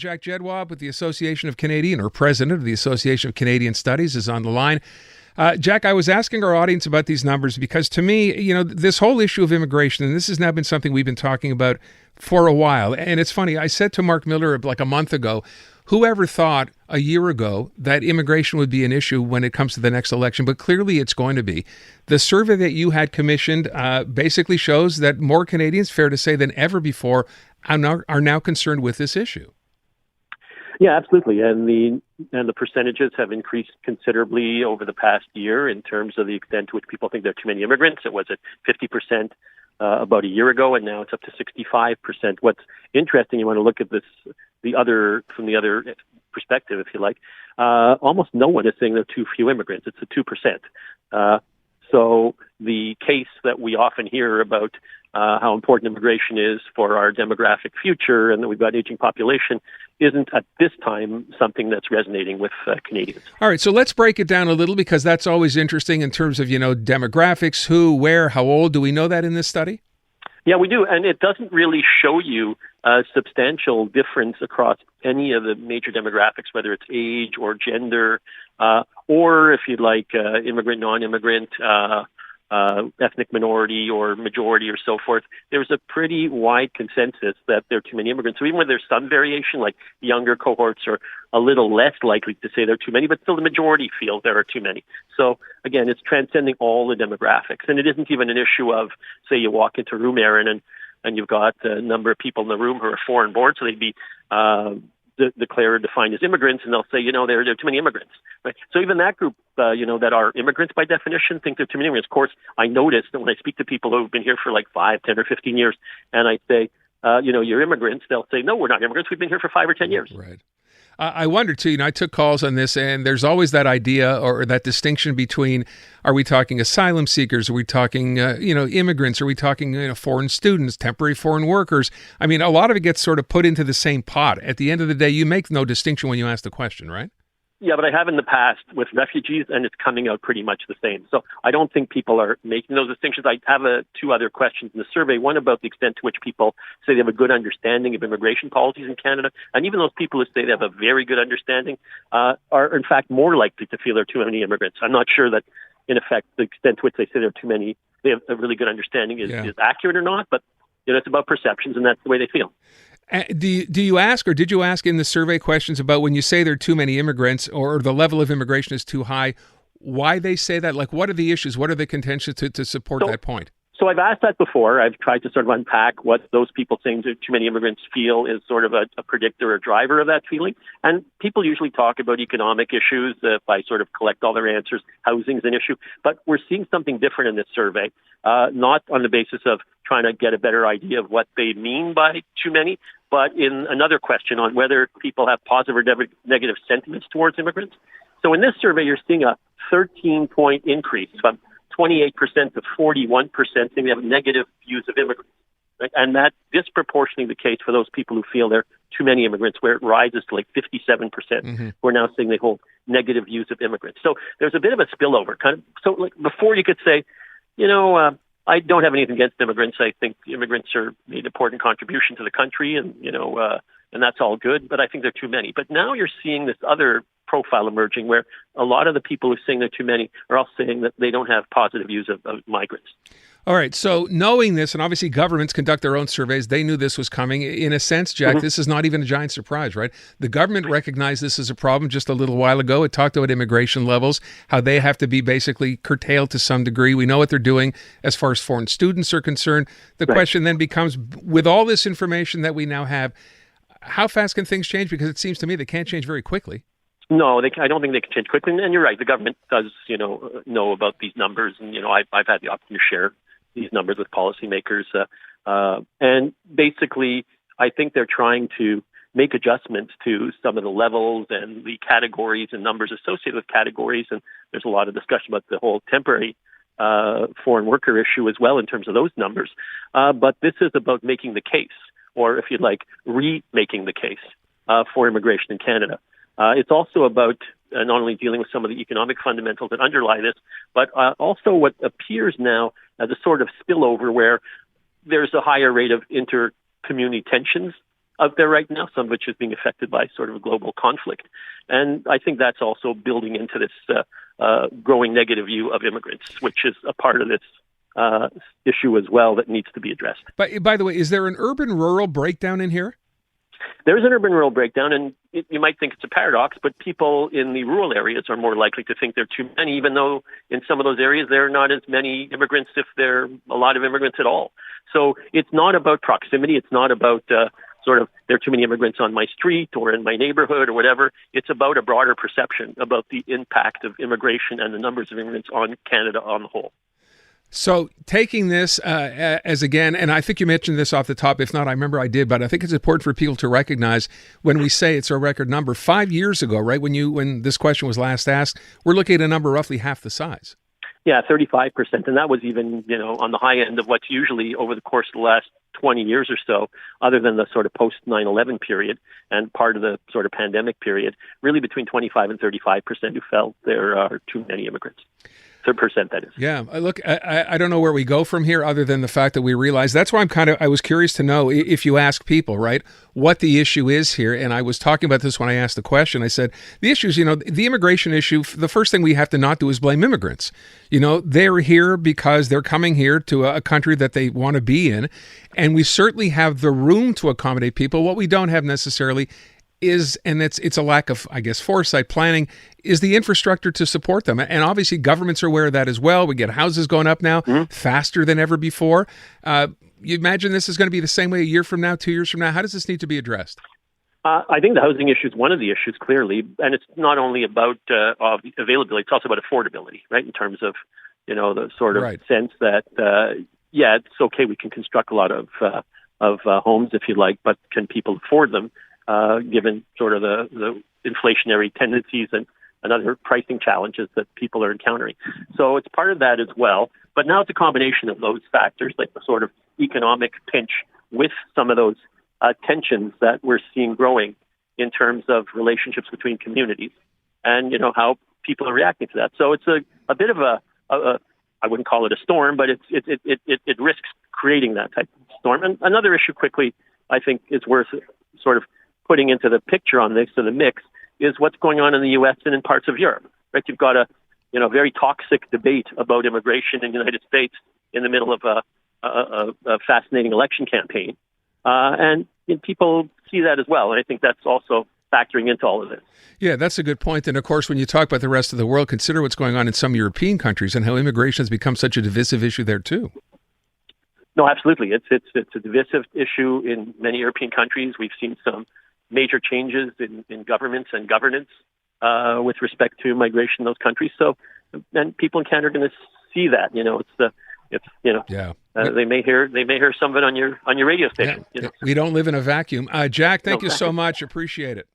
Jack Jedwab with the Association of Canadian, or president of the Association of Canadian Studies, is on the line. Jack, I was asking our audience about these numbers because to me, this whole issue of immigration, and this has now been something we've been talking about for a while. And it's funny, I said to Mark Miller like a month ago, whoever thought a year ago that immigration would be an issue when it comes to the next election? But clearly it's going to be. The survey that you had commissioned basically shows that more Canadians, fair to say, than ever before, are now concerned with this issue. Yeah, absolutely. And the percentages have increased considerably over the past year in terms of the extent to which people think there are too many immigrants. It was at 50% about a year ago, and now it's up to 65%. What's interesting, you want to look at this from the other perspective, if you like. Almost no one is saying there are too few immigrants. It's at 2%. So the case that we often hear about how important immigration is for our demographic future and that we've got an aging population isn't at this time something that's resonating with Canadians. All right, so let's break it down a little because that's always interesting in terms of, demographics, who, where, how old. Do we know that in this study? Yeah, we do, and it doesn't really show you a substantial difference across any of the major demographics, whether it's age or gender, or if you'd like, immigrant, non-immigrant, ethnic minority or majority or so forth. There's a pretty wide consensus that there are too many immigrants. So even when there's some variation, like younger cohorts are a little less likely to say there are too many, but still the majority feel there are too many. So again, it's transcending all the demographics. And it isn't even an issue of, say, you walk into a room, Aaron, and you've got a number of people in the room who are foreign born, so they'd be declared, defined as immigrants, and they'll say, there are too many immigrants. Right? So even that group, that are immigrants by definition, think there are too many immigrants. Of course, I notice that when I speak to people who've been here for like 5, 10, or 15 years, and I say, you're immigrants, they'll say, no, we're not immigrants. We've been here for 5 or 10 years. Right. I wonder, too, I took calls on this, and there's always that idea or that distinction between, are we talking asylum seekers? Are we talking, immigrants? Are we talking, foreign students, temporary foreign workers? I mean, a lot of it gets sort of put into the same pot. At the end of the day, you make no distinction when you ask the question, right? Yeah, but I have in the past with refugees, and it's coming out pretty much the same. So I don't think people are making those distinctions. I have 2 other questions in the survey. One about the extent to which people say they have a good understanding of immigration policies in Canada. And even those people who say they have a very good understanding are, in fact, more likely to feel there are too many immigrants. I'm not sure that, in effect, the extent to which they say there are too many, they have a really good understanding is accurate or not. But it's about perceptions, and that's the way they feel. Do you ask, or did you ask in the survey questions about when you say there are too many immigrants or the level of immigration is too high, why they say that? Like, what are the issues? What are the contentions to support that point? So I've asked that before. I've tried to sort of unpack what those people saying too many immigrants feel is sort of a predictor or driver of that feeling. And people usually talk about economic issues. If I sort of collect all their answers, housing is an issue. But we're seeing something different in this survey, not on the basis of trying to get a better idea of what they mean by too many, but in another question on whether people have positive or negative sentiments towards immigrants. So in this survey, you're seeing a 13-point increase from 28% to 41% saying they have negative views of immigrants. Right? And that's disproportionately the case for those people who feel there are too many immigrants, where it rises to like 57%, who are now saying they hold negative views of immigrants. So there's a bit of a spillover. So like before you could say, I don't have anything against immigrants. I think immigrants are made an important contribution to the country, and and that's all good. But I think there are too many. But now you're seeing this other profile emerging, where a lot of the people who are saying there are too many are all saying that they don't have positive views of migrants. All right. So knowing this, and obviously governments conduct their own surveys, they knew this was coming. In a sense, Jack, this is not even a giant surprise, right? The government recognized this as a problem just a little while ago. It talked about immigration levels, how they have to be basically curtailed to some degree. We know what they're doing as far as foreign students are concerned. The question then becomes, with all this information that we now have, how fast can things change? Because it seems to me they can't change very quickly. No, I don't think they can change quickly. And you're right, the government does, know about these numbers. And, I've had the opportunity to share these numbers with policymakers. And basically, I think they're trying to make adjustments to some of the levels and the categories and numbers associated with categories. And there's a lot of discussion about the whole temporary foreign worker issue as well in terms of those numbers. But this is about making the case, or if you'd like, remaking the case for immigration in Canada. It's also about not only dealing with some of the economic fundamentals that underlie this, but also what appears now as a sort of spillover where there's a higher rate of inter-community tensions out there right now, some of which is being affected by sort of a global conflict. And I think that's also building into this growing negative view of immigrants, which is a part of this issue as well that needs to be addressed. But by the way, is there an urban-rural breakdown in here? There's an urban-rural breakdown, and you might think it's a paradox, but people in the rural areas are more likely to think there are too many, even though in some of those areas there are not as many immigrants, if there are a lot of immigrants at all. So it's not about proximity. It's not about sort of there are too many immigrants on my street or in my neighborhood or whatever. It's about a broader perception about the impact of immigration and the numbers of immigrants on Canada on the whole. So taking this as again, and I think you mentioned this off the top. If not, I remember I did, but I think it's important for people to recognize when we say it's a record number. 5 years ago, right, when this question was last asked, we're looking at a number roughly half the size. Yeah, 35%. And that was even, on the high end of what's usually over the course of the last 20 years or so, other than the sort of post 9/11 period and part of the sort of pandemic period, really between 25 and 35% who felt there are too many immigrants. 3%, that is. Yeah. Look, I don't know where we go from here other than the fact that we realize that's why I was curious to know if you ask people, right, what the issue is here. And I was talking about this when I asked the question. I said, the issue is, the immigration issue, the first thing we have to not do is blame immigrants. They're here because they're coming here to a country that they want to be in. And we certainly have the room to accommodate people. What we don't have necessarily is, and it's a lack of, I guess, foresight, planning, is the infrastructure to support them. And obviously governments are aware of that as well. We get houses going up now faster than ever before. You imagine this is going to be the same way a year from now, 2 years from now? How does this need to be addressed? I think the housing issue is one of the issues, clearly. And it's not only about availability, it's also about affordability, right, in terms of, the sort of sense that, it's okay, we can construct a lot of homes, if you like, but can people afford them? Given sort of the inflationary tendencies and other pricing challenges that people are encountering. So it's part of that as well. But now it's a combination of those factors, like the sort of economic pinch with some of those tensions that we're seeing growing in terms of relationships between communities and, how people are reacting to that. So it's a bit of I wouldn't call it a storm, but it risks creating that type of storm. And another issue quickly, I think, is worth sort of putting into the picture on this, to the mix, is what's going on in the U.S. and in parts of Europe. Right, you've got a very toxic debate about immigration in the United States in the middle of a fascinating election campaign, and people see that as well. And I think that's also factoring into all of this. Yeah, that's a good point. And of course, when you talk about the rest of the world, consider what's going on in some European countries and how immigration has become such a divisive issue there too. No, absolutely. It's a divisive issue in many European countries. We've seen some major changes in governments and governance with respect to migration in those countries. So, and people in Canada are going to see that. They may hear some of it on your radio station. Yeah. We don't live in a vacuum. Jack, thank you so much. Appreciate it.